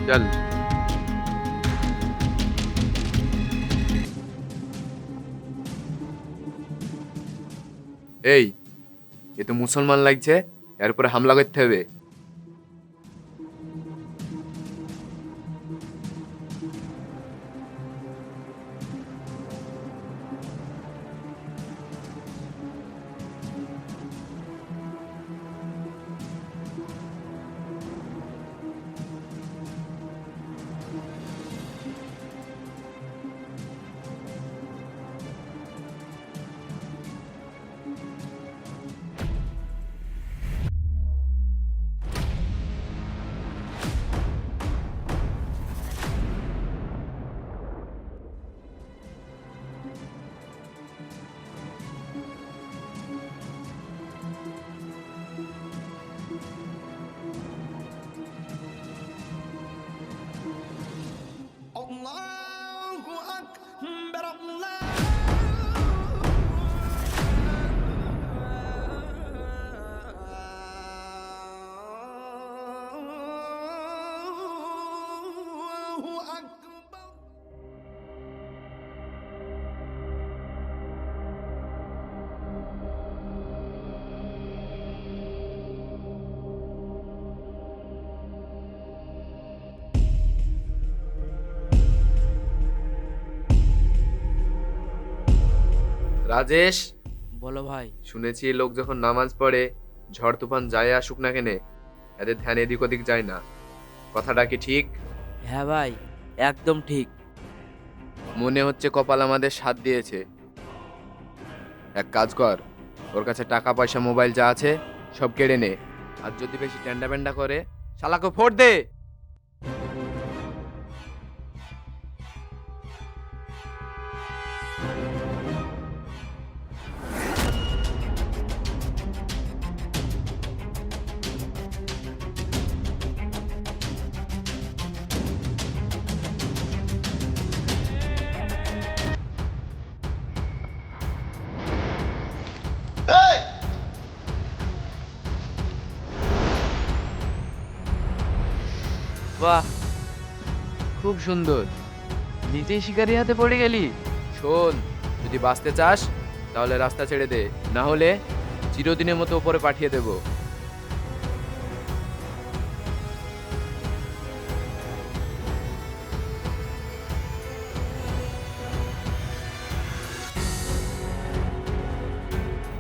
চল। এই, এ তো মুসলমান লাগছে, এর উপরে হামলা করতে হবে। الله أكبر الله أكبر রাজেশ, বলো ভাই। শুনেছি এই লোক যখন নামাজ পড়ে, ঝড় তুফান যায় আসুক না কেনে, এদের ধ্যান এদিক ওদিক যায় না। কথাটা কি ঠিক? হ্যাঁ ভাই, একদম ঠিক। মনে হচ্ছে কপাল আমাদের সাথ দিয়েছে। এক কাজ কর, ওর কাছে টাকা পয়সা মোবাইল যা আছে সব কেড়ে নে। আর যদি বেশি টেন্ডা বেন্ডা করে, শালাকে ফোড় দে। বাহ, খুব সুন্দর। নিজেই শিকারি হাতে পড়ে গেলি। শোন, যদি বাঁচতে চাস তাহলে রাস্তা ছেড়ে দে, না হলে চিরদিনের মতো উপরে পাঠিয়ে দেব।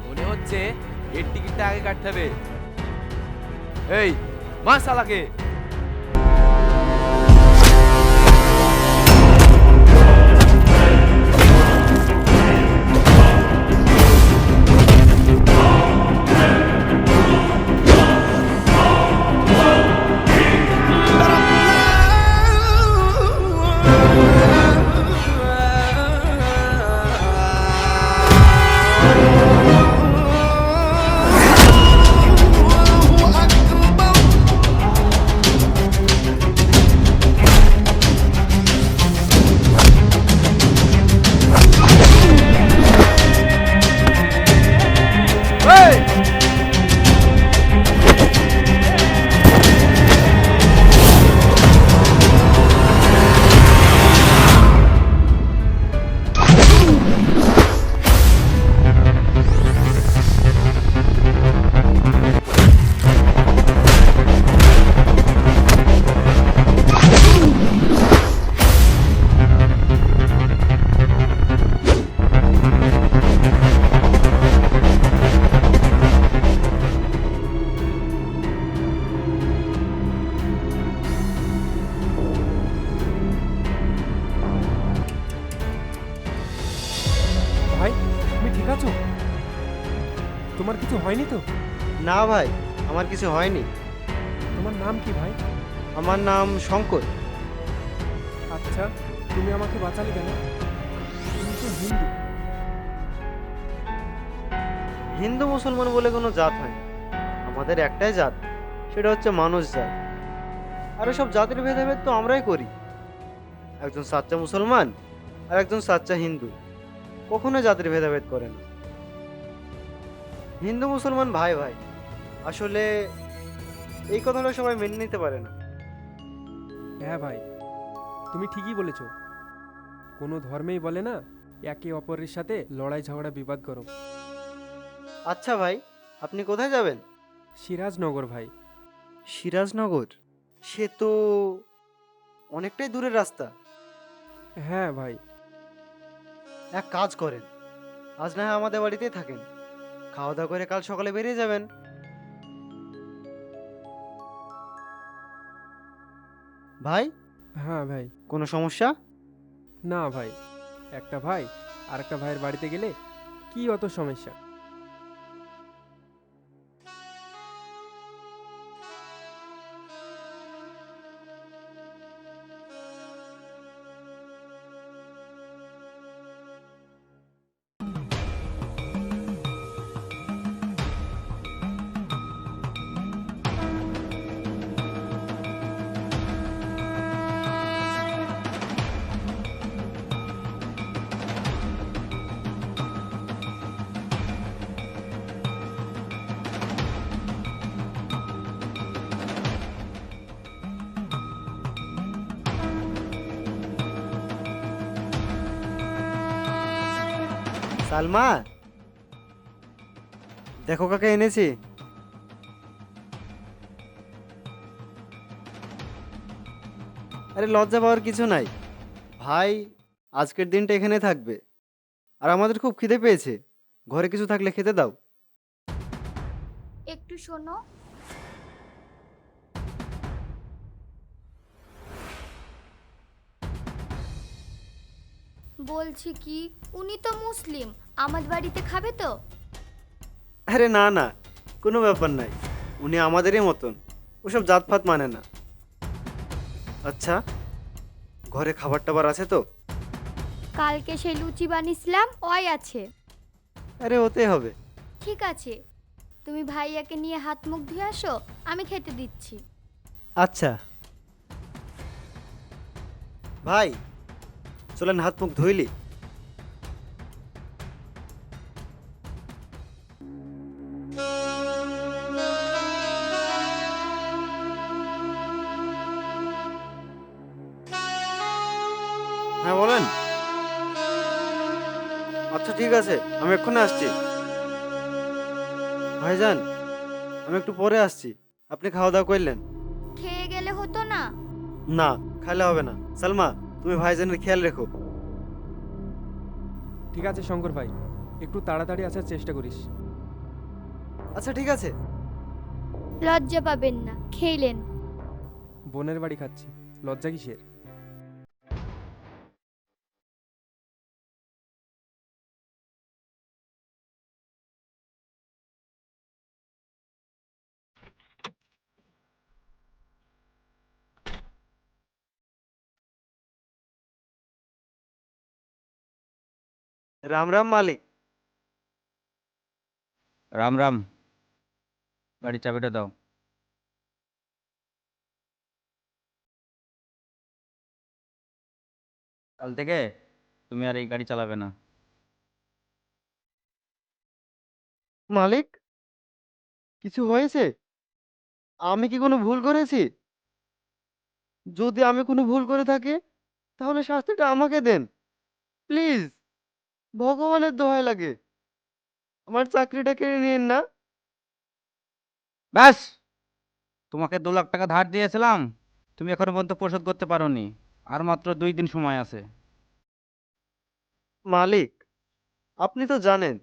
মনে হচ্ছে এর টিকিটটা আগে কাটতে হবে। এই, মা শালাকে। ভাই, তুমি ঠিক আছো? তোমার কিছু হয়নি তো? না ভাই, আমার কিছু হয়নি। তোমার নাম কি ভাই? আমার নাম শঙ্কর। আচ্ছা, তুমি আমাকে বাঁচালে কেন? তুমি তো হিন্দু। হিন্দু মুসলমান বলে কোনো জাত হয় না। আমাদের একটাই জাত, সেটা হচ্ছে মানুষ জাত। আর সব জাতির ভেদাভেদ তো আমরাই করি। একজন সাচ্চা মুসলমান আর একজন সাচ্চা হিন্দু কখনো জাতির ভেদাভেদ করে না। হিন্দু মুসলমান ভাই ভাই। আসলে এই কথাটা সবাই মেনে নিতে পারে না। হ্যাঁ ভাই, তুমি ঠিকই বলেছ। কোনো ধর্মেই বলে না একে অপরের সাথে লড়াই ঝগড়া বিবাদ করো। আচ্ছা ভাই, আপনি কোথায় যাবেন? সিরাজনগর ভাই। সিরাজনগর? সে তো অনেকটাই দূরের রাস্তা। হ্যাঁ ভাই। এক কাজ করেন, আজ না হয় আমাদের বাড়িতেই থাকেন, খাওয়া দাওয়া করে কাল সকালে বেরিয়ে যাবেন। ভাই, হ্যাঁ ভাই। কোনো সমস্যা? না ভাই, একটা ভাই আর একটা ভাইয়ের বাড়িতে গেলে কি অত সমস্যা। সালমা, দেখো কাকে এনেছি। আরে লজ্জা পাওয়ার কিছু নাই ভাই, আজকের দিনটা এখানে থাকবে। আর আমাদের খুব খিদে পেয়েছে, ঘরে কিছু থাকলে খেতে দাও। একটু শোনো। বলছি কি, উনি তো মুসলিম, আমাদের বাড়িতে খাবে তো? আরে না না, কোনো ব্যাপার নাই, উনি আমাদেরই মতন, ওসব জাতপাত মানে না। আচ্ছা, ঘরে খাবার টাবার আছে তো? কালকে সেই লুচি বানিয়েছিলাম, ওই আছে। আরে ওতে হবে। ঠিক আছে, তুমি ভাইয়াকে নিয়ে হাত মুখ ধুয়ে আসো, আমি খেতে দিচ্ছি। আচ্ছা ভাই, চলেন হাত মুখ ধুইলি। হ্যাঁ বলেন। আচ্ছা ঠিক আছে, আমি এক্ষুনি আসছি। ভাইজান, আমি একটু পরে আসছি, আপনি খাওয়া দাওয়া করলেন? খেয়ে গেলে হতো না? না, খাইলে হবে না। সালমা, তুমি ভাইজানের খেয়াল রেখো। ঠিক আছে শঙ্কর ভাই, একটু তাড়াতাড়ি আসার চেষ্টা করিস। আচ্ছা ঠিক আছে। লজ্জা পাবেন না, খেলেন। বোনের বাড়ি খাচ্ছি, লজ্জা কিসের? রাম রাম মালিক। রাম রাম। গাড়ির চাবিটা দাও। কাল থেকে তুমি আর এই গাড়ি চালাবে না। মালিক, কিছু হয়েছে? আমি কি কোনো ভুল করেছি? যদি আমি কোনো ভুল করে থাকি তাহলে শাস্তিটা আমাকে দেন প্লিজ, ভগবানের দোহাই লাগে, আমার চাকরিটা কেড়ে নিন না। ব্যাস, তোমাকে 2 লাখ টাকা ধার দিয়েছিলাম, তুমি এখনো পর্যন্ত পরিশোধ করতে পারোনি। আর মাত্র 2 দিন সময় আছে। মালিক, আপনি তো জানেন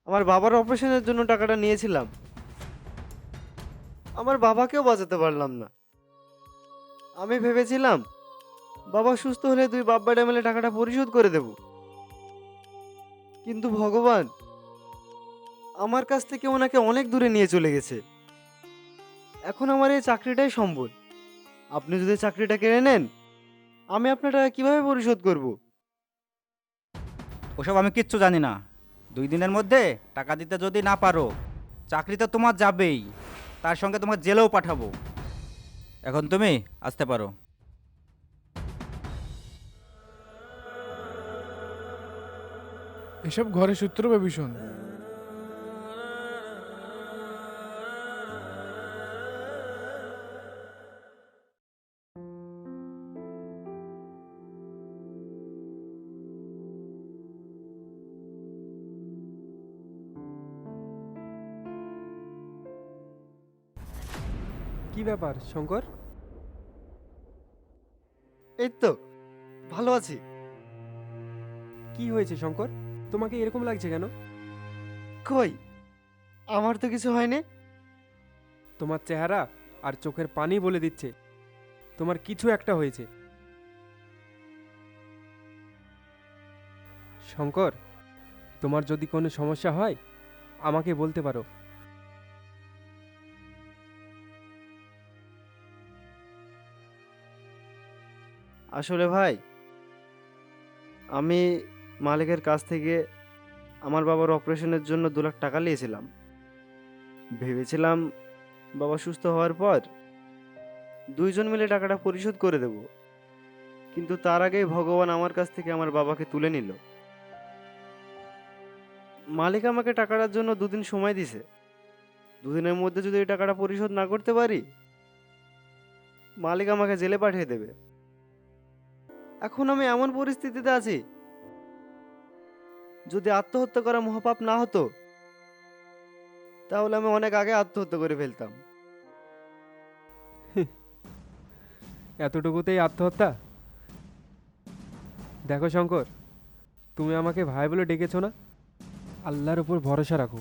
আমার বাবার অপারেশনের জন্য টাকাটা নিয়েছিলাম, আমার বাবাকেও বাঁচাতে পারলাম না। আমি ভেবেছিলাম বাবা সুস্থ হলে দুই বাপ বেটা মিলে টাকাটা পরিশোধ করে দেব, কিন্তু ভগবান আমার কাছ থেকে ওনাকে অনেক দূরে নিয়ে চলে গেছে। এখন আমার এই চাকরিটাই সম্বল, আপনি যদি চাকরিটা কেড়ে নেন আমি আপনার টাকা কিভাবে পরিশোধ করব? ওসব আমি কিচ্ছু জানি না। 2 দিনের মধ্যে টাকা দিতে যদি না পারো, চাকরি তো তোমার যাবেই, তার সঙ্গে তোমার জেলেও পাঠাবো। এখন তুমি আসতে পারো। এসব ঘরে সূত্র ভীষণ। কি ব্যাপার শঙ্কর? এই তো ভালো আছি। কি হয়েছে শঙ্কর? তোমাকে এরকম লাগছে কেন? কই, আমার তো কিছু হয়নি। তোমার চেহারা আর চোখের পানি বলে দিচ্ছে তোমার কিছু একটা হয়েছে। শঙ্কর, তোমার যদি কোনো সমস্যা হয় আমাকে বলতে পারো। আসলে ভাই, আমি মালিকের কাছ থেকে আমার বাবার অপারেশনের জন্য 2 লাখ টাকা নিয়েছিলাম। ভেবেছিলাম বাবা সুস্থ হওয়ার পর দুইজন মিলে টাকাটা পরিশোধ করে দেব, কিন্তু তার আগেই ভগবান আমার কাছ থেকে আমার বাবাকে তুলে নিল। মালিক আমাকে টাকাটার জন্য 2 দিন সময় দিছে। 2 দিনের মধ্যে যদি এই টাকাটা পরিশোধ না করতে পারি, মালিক আমাকে জেলে পাঠিয়ে দেবে। এখন আমি এমন পরিস্থিতিতে আছি, যদি আত্মহত্যা করা মহাপাপ না হতো তাহলে আমি অনেক আগে আত্মহত্যা করে ফেলতাম। এতটুকুতেই আত্মহত্যা? দেখো শঙ্কর, তুমি আমাকে ভাই বলে ডেকেছো না, আল্লাহর উপর ভরসা রাখো।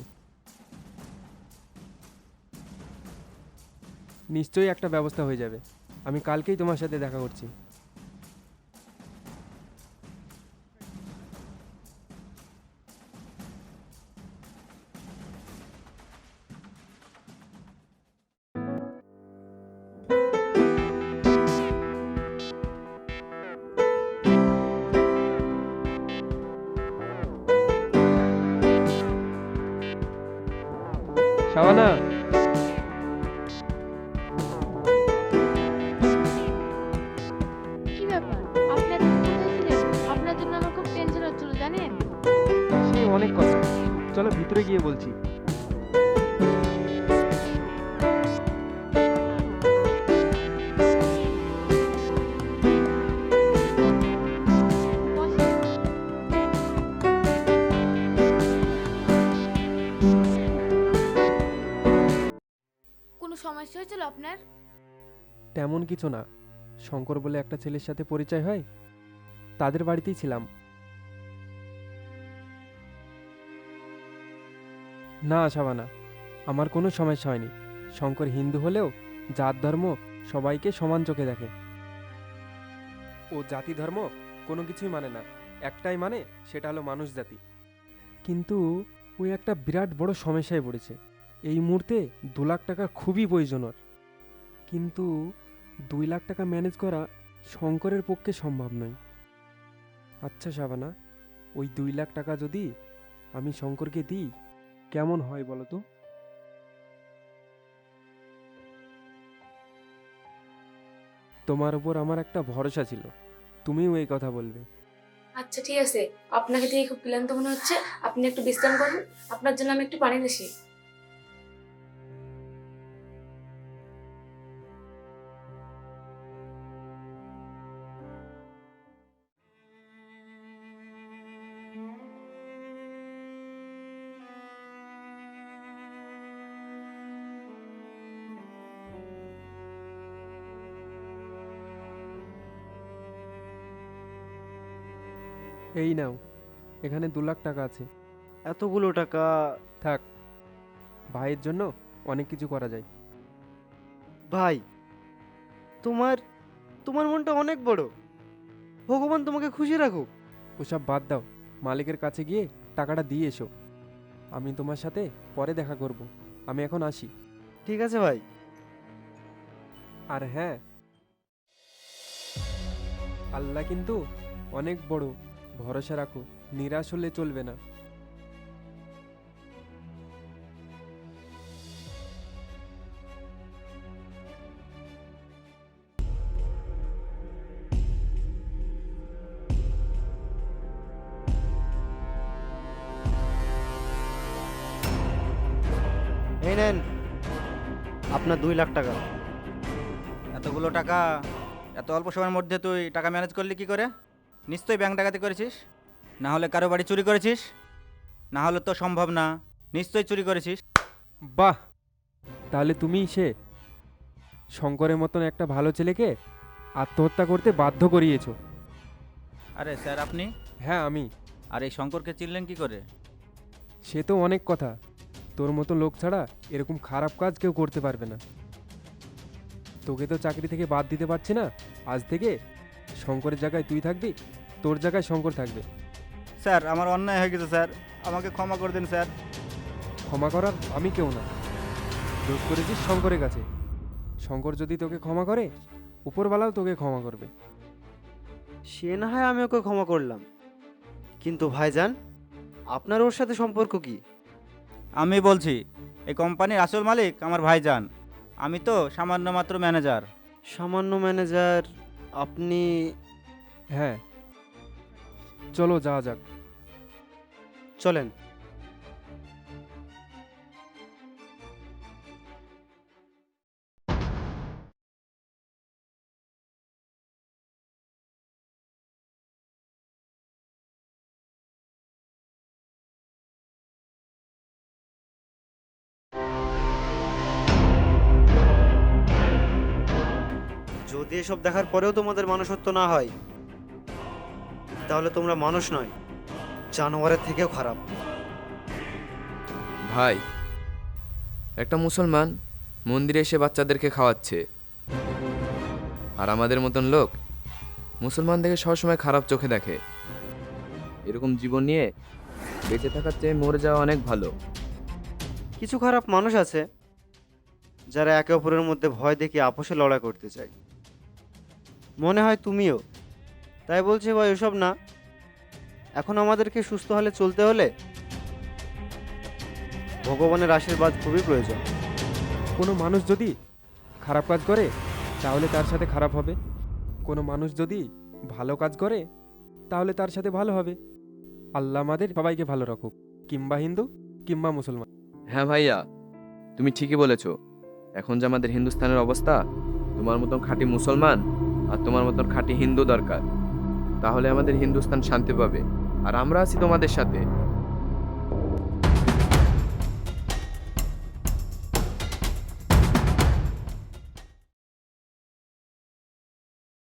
নিশ্চয়ই একটা ব্যবস্থা হয়ে যাবে। আমি কালকেই তোমার সাথে দেখা করছি। শাবানা, কি ব্যাপার? আপনি এত কোথায় ছিলেন? আপনার জন্য আমার খুব টেনশন হচ্ছিল জানেন। সে অনেক কথা, চলো ভিতরে গিয়ে বলছি। বসেন। কোনো সমস্যা হয়েছিল আপনার? তেমন কিছু না, শঙ্কর বলে একটা ছেলের সাথে পরিচয় হয়, তাদের বাড়িতেই ছিলাম। না শাবানা, আমার কোনো সমস্যা হয়নি। শঙ্কর হিন্দু হলেও জাত ধর্ম সবাইকে সমান চোখে দেখে। ও জাতি ধর্ম কোনো কিছুই মানে না, একটাই মানে, সেটা হলো মানুষ জাতি। কিন্তু ওই একটা বিরাট বড় সমস্যায় পড়েছে। এই মুহূর্তে 2 লাখ টাকার খুবই প্রয়োজন ওর। কিন্তু 2 লাখ টাকা ম্যানেজ করা শঙ্করের পক্ষে সম্ভব নয়। আচ্ছা শাবানা, ওই 2 লাখ টাকা যদি আমি শঙ্করকে দিই কেমন হয় বলো তো? তোমার উপর আমার একটা ভরসা ছিল, তুমিও এই কথা বলবে। আচ্ছা ঠিক আছে, আপনাকে দেখে খুব ক্লান্ত মনে হচ্ছে, আপনি একটু বিশ্রাম করুন, আপনার জন্য আমি একটু পানি দিছি। এই নাও, এখানে 2 লাখ টাকা আছে। এতগুলো টাকা? থাক, ভাইয়ের জন্য অনেক কিছু করা যায়। ভাই, তোমার তোমার মনটা অনেক বড়। ভগবান তোমাকে খুশি রাখুক। ওসব বাদ দাও, মালিকের কাছে গিয়ে টাকাটা দিয়ে এসো। আমি তোমার সাথে পরে দেখা করব। আমি এখন আসি। ঠিক আছে ভাই। আর হ্যাঁ, আল্লাহ কিন্তু অনেক বড়, ভরসা রাখো, নিরাশ হলে চলবে না। এই নেন আপনার 2 লাখ টাকা। এতগুলো টাকা এত অল্প সময়ের মধ্যে তুই টাকা ম্যানেজ করলি কি করে? নিশ্চয়ই ব্যাংক ডাকাতি করেছিস, না হলে কারো বাড়ি চুরি করেছিস, না হলে তো সম্ভব না, নিশ্চয়ই চুরি করেছিস। বাহ, তাহলে তুমিই সে। শঙ্করের মতন একটা ভালো ছেলেকে আত্মহত্যা করতে বাধ্য করিয়েছো। আরে স্যার আপনি? হ্যাঁ আমি। আর এই শঙ্করকে চিনলেন কি করে? সে তো অনেক কথা, তোর মতো লোক ছাড়া এরকম খারাপ কাজ কেউ করতে পারবে না। তোকে তো চাকরি থেকে বাদ দিতে পারছি না, আজ থেকে শঙ্করের জায়গায় তুই থাকবি, তোর জায়গায় শঙ্কর থাকবে। স্যার আমার অন্যায় হয়ে গেছে স্যার, আমাকে ক্ষমা করে দিন স্যার। ক্ষমা করার আমি কেউ না, দোষ করেছিস শঙ্করের কাছে। শঙ্কর যদি তোকে ক্ষমা করে, উপরওয়ালাও তোকে ক্ষমা করবে। সে না হয় আমি ওকে ক্ষমা করলাম, কিন্তু ভাইজান আপনার ওর সাথে সম্পর্ক কি? আমি বলছি, এই কোম্পানির আসল মালিক আমার ভাইজান, আমি তো সামান্য মাত্র ম্যানেজার। সামান্য ম্যানেজার আপনি? হ্যাঁ, চলো যাওয়া যাক। চলেন। যদি এসব দেখার পরেও তোমাদের মানুষত্ব না হয়, তাহলে তোমরা মানুষ নয়, জানোয়ারের থেকেও খারাপ। ভাই, একটা মুসলমান মন্দিরে এসে বাচ্চাদেরকে খাওয়াচ্ছে, আর আমাদের মতন লোক মুসলমানদেরকে সবসময় খারাপ চোখে দেখে। এরকম জীবন নিয়ে বেঁচে থাকার চেয়ে মরে যাওয়া অনেক ভালো। কিছু খারাপ মানুষ আছে যারা একে অপরের মধ্যে ভয় দেখিয়ে আপোষে লড়াই করতে চায়। মনে হয় তুমিও। তাই বলছি ভাই, ওসব না। এখন আমাদেরকে সুস্থ হলে চলতে হলে ভগবানের আশীর্বাদ খুবই প্রয়োজন। কোনো মানুষ যদি খারাপ কাজ করে তাহলে তার সাথে খারাপ হবে, কোনো মানুষ যদি ভালো কাজ করে তাহলে তার সাথে ভালো হবে। আল্লাহ আমাদের সবাইকে ভালো রাখুক, কিংবা হিন্দু কিংবা মুসলমান। হ্যাঁ ভাইয়া, তুমি ঠিকই বলেছো। এখন যে আমাদের হিন্দুস্তানের অবস্থা, তোমার মতন খাঁটি মুসলমান আর তোমার মতন খাঁটি হিন্দু দরকার, তাহলে আমাদের হিন্দুস্তান শান্তি পাবে। আর আমরা আছি তোমাদের সাথে।